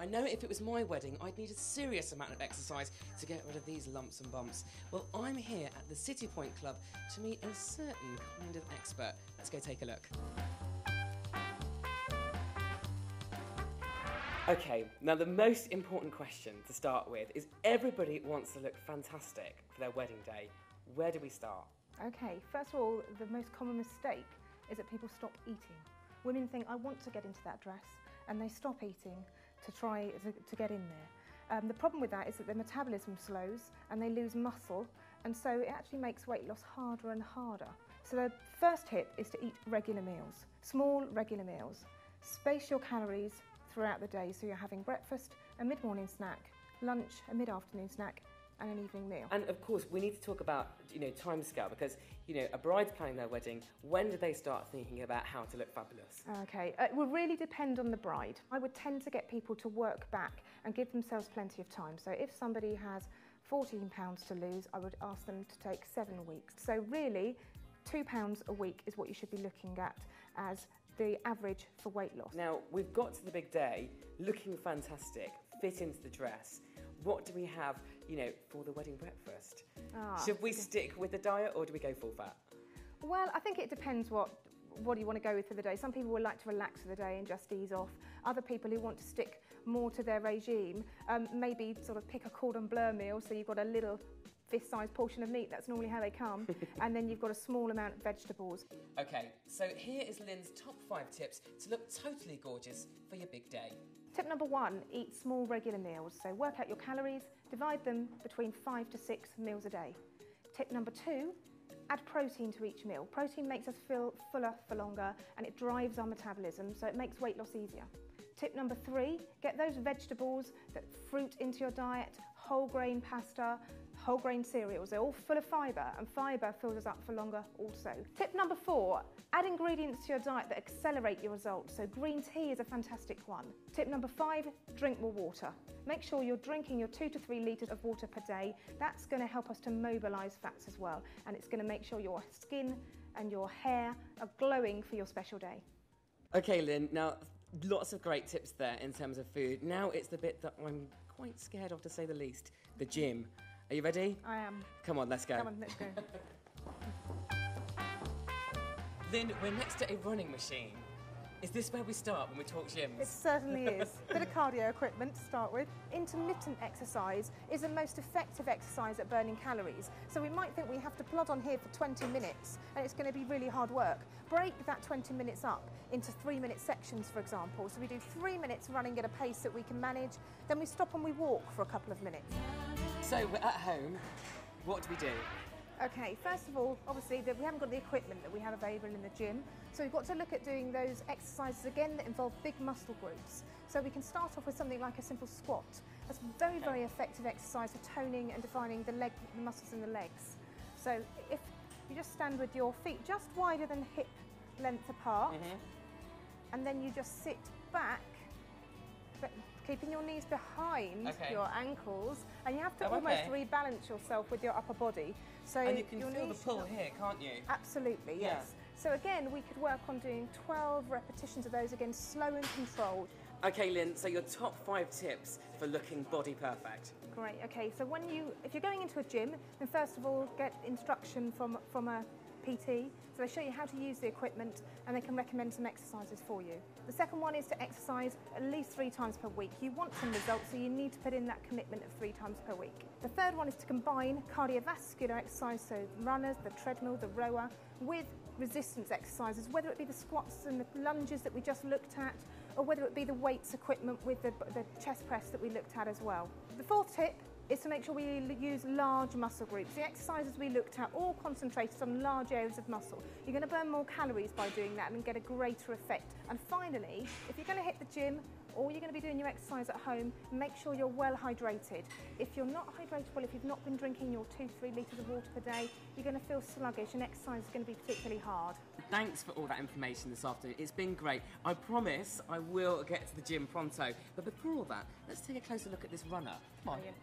I know if it was my wedding, I'd need a serious amount of exercise to get rid of these lumps and bumps. Well, I'm here at the City Point Club to meet a certain kind of expert. Let's go take a look. Okay, now the most important question to start with is everybody wants to look fantastic for their wedding day. Where do we start? Okay, first of all, the most common mistake is that people stop eating. Women think, I want to get into that dress, and they stop eating to try to get in there. The problem with that is that their metabolism slows and they lose muscle, and so it actually makes weight loss harder and harder. So the first tip is to eat regular meals, small regular meals. Space your calories throughout the day, so you're having breakfast, a mid-morning snack, lunch, a mid-afternoon snack, and an evening meal. And of course, we need to talk about, timescale, because, a bride's planning their wedding. When do they start thinking about how to look fabulous? Okay, it will really depend on the bride. I would tend to get people to work back and give themselves plenty of time. So if somebody has 14 pounds to lose, I would ask them to take 7 weeks. So really, 2 pounds a week is what you should be looking at as the average for weight loss. Now, we've got to the big day, looking fantastic, fit into the dress. What do we have, for the wedding breakfast? Should we stick with the diet or do we go full fat? Well, I think it depends what you want to go with for the day. Some people would like to relax for the day and just ease off. Other people who want to stick more to their regime, maybe sort of pick a cordon bleu meal, so you've got a little fist-sized portion of meat, that's normally how they come, and then you've got a small amount of vegetables. Okay, so here is Lyn's top 5 tips to look totally gorgeous for your big day. Tip number 1, eat small regular meals. So work out your calories, divide them between 5 to 6 meals a day. Tip number 2, add protein to each meal. Protein makes us feel fuller for longer and it drives our metabolism, so it makes weight loss easier. Tip number 3, get those vegetables, that fruit into your diet, whole grain pasta, whole grain cereals. They're all full of fibre, and fibre fills us up for longer also. Tip number 4, add ingredients to your diet that accelerate your results. So green tea is a fantastic one. Tip number 5, drink more water. Make sure you're drinking your 2 to 3 litres of water per day. That's going to help us to mobilise fats as well, and it's going to make sure your skin and your hair are glowing for your special day. Okay, Lyn, now lots of great tips there in terms of food. Now it's the bit that I'm quite scared of, to say the least, the gym. Are you ready? I am. Come on, let's go. Come on, let's go. Lyn, we're next to a running machine. Is this where we start when we talk gyms? It certainly is. Bit of cardio equipment to start with. Intermittent exercise is the most effective exercise at burning calories. So we might think we have to plod on here for 20 minutes and it's going to be really hard work. Break that 20 minutes up into 3-minute sections, for example. So we do 3 minutes running at a pace that we can manage, then we stop and we walk for a couple of minutes. So we're at home, what do we do? Okay, first of all, obviously we haven't got the equipment that we have available in the gym, so we've got to look at doing those exercises again that involve big muscle groups. So we can start off with something like a simple squat. That's a very, very effective exercise for toning and defining the muscles in the legs. So if you just stand with your feet just wider than hip length apart, and then you just sit back, but keeping your knees behind your ankles, and you have to almost rebalance yourself with your upper body. So and you can feel the pull here, can't you? Absolutely, yes. So again, we could work on doing 12 repetitions of those, again, slow and controlled. Okay, Lyn, so your top 5 tips for looking body perfect. Great, okay, so if you're going into a gym, then first of all, get instruction from a PT, so they show you how to use the equipment and they can recommend some exercises for you. The second one is to exercise at least 3 times per week. You want some results, so you need to put in that commitment of 3 times per week. The third one is to combine cardiovascular exercise, so runners, the treadmill, the rower, with resistance exercises, whether it be the squats and the lunges that we just looked at, or whether it be the weights equipment with the chest press that we looked at as well. The fourth tip is to make sure we use large muscle groups. The exercises we looked at all concentrated on large areas of muscle. You're going to burn more calories by doing that and get a greater effect. And finally, if you're going to hit the gym or you're going to be doing your exercise at home, make sure you're well hydrated. If you're not hydrated well, if you've not been drinking your 2-3 litres of water per day, you're going to feel sluggish and exercise is going to be particularly hard. Thanks for all that information this afternoon. It's been great. I promise I will get to the gym pronto. But before all that, let's take a closer look at this runner. Come on. Brilliant.